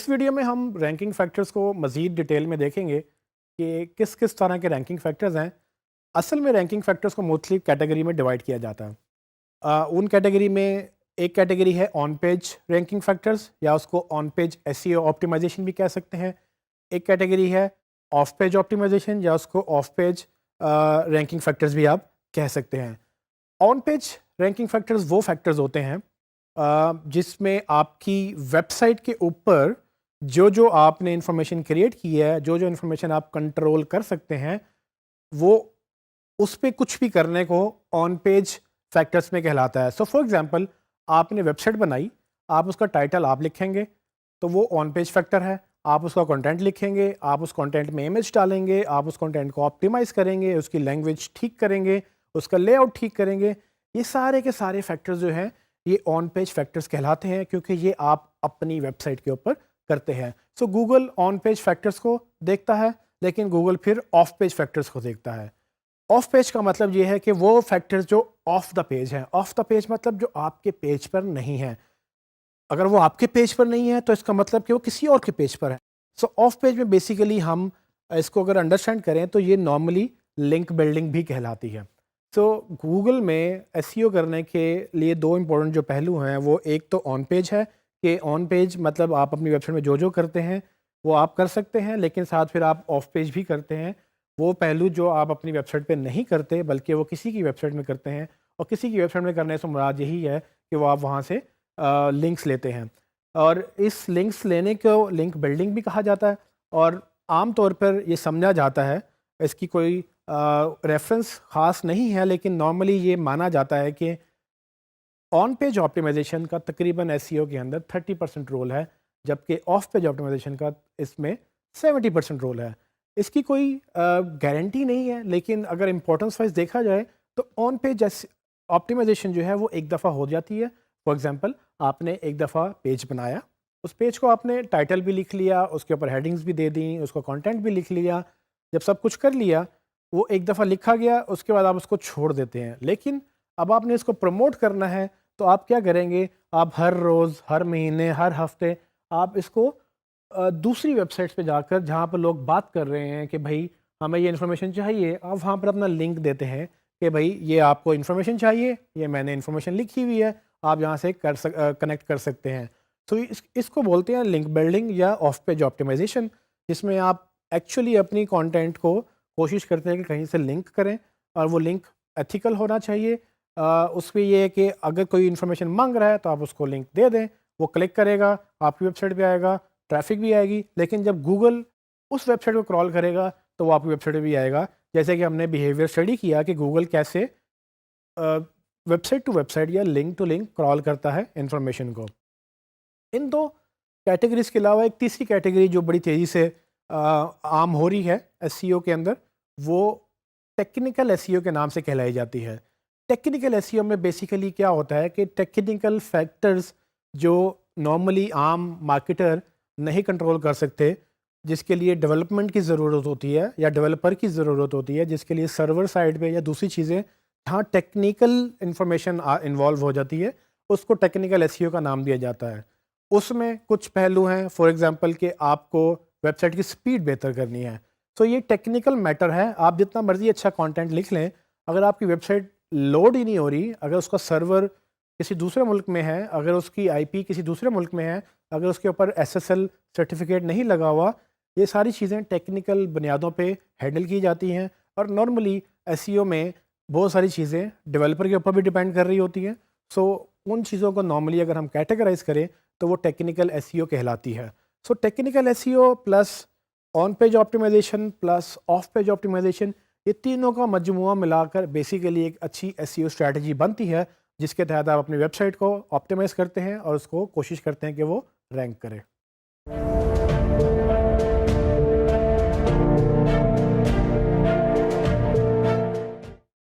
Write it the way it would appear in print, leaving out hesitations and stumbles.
इस वीडियो में हम रैंकिंग फैक्टर्स को मज़ीद डिटेल में देखेंगे कि किस किस तरह के रैंकिंग फैक्टर्स हैं। असल में रैंकिंग फैक्टर्स को मुख्तलिफ कैटेगरी में डिवाइड किया जाता है। उन कैटेगरी में एक कैटेगरी है ऑन पेज रैंकिंग फैक्टर्स, या उसको ऑन पेज एसईओ ऑप्टिमाइजेशन भी कह सकते हैं। एक कैटेगरी है ऑफ पेज ऑप्टिमाइजेशन, या उसको ऑफ पेज रैंकिंग फैक्टर्स भी आप कह सकते हैं। ऑन पेज रैंकिंग फैक्टर्स वो फैक्टर्स होते हैं जिसमें आपकी वेबसाइट के ऊपर जो जो आपने इंफॉर्मेशन क्रिएट की है, जो जो इंफॉर्मेशन आप कंट्रोल कर सकते हैं, वो उस पे कुछ भी करने को ऑन पेज फैक्टर्स में कहलाता है। सो फॉर एग्जांपल, आपने वेबसाइट बनाई, आप उसका टाइटल आप लिखेंगे तो वो ऑन पेज फैक्टर है। आप उसका कंटेंट लिखेंगे, आप उस कंटेंट में इमेज डालेंगे, आप उस कंटेंट को ऑप्टिमाइज करेंगे, उसकी लैंग्वेज ठीक करेंगे, उसका लेआउट ठीक करेंगे। ये सारे के सारे फैक्टर्स जो हैं ये ऑन पेज फैक्टर्स कहलाते हैं, क्योंकि ये आप अपनी वेबसाइट के ऊपर करते हैं। सो गूगल ऑन पेज फैक्टर्स को देखता है, लेकिन गूगल फिर ऑफ पेज फैक्टर्स को देखता है। ऑफ पेज का मतलब ये है कि वो फैक्टर्स जो ऑफ द पेज हैं। ऑफ द पेज मतलब जो आपके पेज पर नहीं है। अगर वो आपके पेज पर नहीं है तो इसका मतलब कि वो किसी और के पेज पर है। सो ऑफ पेज में बेसिकली हम इसको अगर अंडरस्टैंड करें तो ये नॉर्मली लिंक बिल्डिंग भी कहलाती है। सो गूगल में एसईओ करने के लिए दो इंपॉर्टेंट जो पहलू हैं, वो एक तो ऑन पेज है कि ऑन पेज मतलब आप अपनी वेबसाइट में जो जो करते हैं वो आप कर सकते हैं, लेकिन साथ फिर आप ऑफ पेज भी करते हैं। वो पहलू जो आप अपनी वेबसाइट पे नहीं करते बल्कि वो किसी की वेबसाइट में करते हैं, और किसी की वेबसाइट में करने से मुराद यही है कि वो आप वहाँ से लिंक्स लेते हैं। और इस लिंक्स लेने को लिंक बिल्डिंग भी कहा जाता है, और आम तौर पर ये समझा जाता है, इसकी कोई रेफरेंस ख़ास नहीं है, लेकिन नॉर्मली ये माना जाता है कि ऑन पेज ऑप्टिमाइजेशन का तकरीबन एसईओ के अंदर 30% रोल है, जबकि ऑफ पेज ऑप्टिमाइजेशन का इसमें 70% रोल है। इसकी कोई गारंटी नहीं है, लेकिन अगर इम्पोर्टेंस वाइज देखा जाए तो ऑन पेज ऑप्टिमाइजेशन जो है वो एक दफ़ा हो जाती है। फॉर एग्जांपल, आपने एक दफ़ा पेज बनाया, उस पेज को आपने टाइटल भी लिख लिया, उसके ऊपर हेडिंग्स भी दे दी, उसका कंटेंट भी लिख लिया। जब सब कुछ कर लिया, वो एक दफ़ा लिखा गया, उसके बाद आप उसको छोड़ देते हैं। लेकिन अब आपने इसको प्रमोट करना है, तो आप क्या करेंगे? आप हर रोज़, हर महीने, हर हफ्ते आप इसको दूसरी वेबसाइट्स पे जाकर, जहाँ पर लोग बात कर रहे हैं कि भाई हमें ये इन्फॉर्मेशन चाहिए, आप वहाँ पर अपना लिंक देते हैं कि भाई ये आपको इन्फॉर्मेशन चाहिए, ये मैंने इन्फॉर्मेशन लिखी हुई है, आप यहाँ से कनेक्ट कर सकते हैं। तो इसको बोलते हैं लिंक बिल्डिंग या ऑफ पेज ऑप्टिमाइजेशन, जिसमें आप एक्चुअली अपनी कंटेंट को कोशिश करते हैं कि कहीं से लिंक करें, और वो लिंक एथिकल होना चाहिए। उसमें ये है कि अगर कोई इन्फॉर्मेशन मांग रहा है तो आप उसको लिंक दे दें, वो क्लिक करेगा, आपकी वेबसाइट पे आएगा, ट्रैफिक भी आएगी। लेकिन जब गूगल उस वेबसाइट को क्रॉल करेगा तो वो आपकी वेबसाइट पे भी आएगा। जैसे कि हमने बिहेवियर स्टडी किया कि गूगल कैसे वेबसाइट टू वेबसाइट या लिंक टू लिंक क्रॉल करता है इंफॉर्मेशन को। इन दो कैटेगरीज के अलावा एक तीसरी कैटेगरी जो बड़ी तेज़ी से आम हो रही है एसईओ के अंदर, वो टेक्निकल एसईओ के नाम से कहलाई जाती है। टेक्निकल एसईओ में बेसिकली क्या होता है कि टेक्निकल फैक्टर्स जो नॉर्मली आम मार्केटर नहीं कंट्रोल कर सकते, जिसके लिए डेवलपमेंट की ज़रूरत होती है या डेवलपर की ज़रूरत होती है, जिसके लिए सर्वर साइड पे या दूसरी चीज़ें जहाँ टेक्निकल इंफॉर्मेशन इन्वॉल्व हो जाती है, उसको टेक्निकल एसईओ का नाम दिया जाता है। उसमें कुछ पहलू हैं, फॉर एग्जांपल कि आपको वेबसाइट की स्पीड बेहतर करनी है, तो ये टेक्निकल मैटर है। आप जितना मर्जी अच्छा कंटेंट लिख लें, अगर आपकी वेबसाइट लोड ही नहीं हो रही, अगर उसका सर्वर किसी दूसरे मुल्क में है, अगर उसकी आईपी किसी दूसरे मुल्क में है, अगर उसके ऊपर एसएसएल सर्टिफिकेट नहीं लगा हुआ, ये सारी चीज़ें टेक्निकल बुनियादों पे हैंडल की जाती हैं। और नॉर्मली एसईओ में बहुत सारी चीज़ें डेवलपर के ऊपर भी डिपेंड कर रही होती हैं। सो उन चीज़ों को नॉर्मली अगर हम कैटेगराइज करें तो वो टेक्निकल एसईओ कहलाती है। So technical SEO plus on page optimisation plus off page optimisation, ये तीनों का मजमुआ मिलाकर बेसिकली एक अच्छी एसईओ स्ट्रैटेजी बनती है, जिसके तहत आप अपनी वेबसाइट को ऑप्टिमाइज़ करते हैं और उसको कोशिश करते हैं कि वो रैंक करे।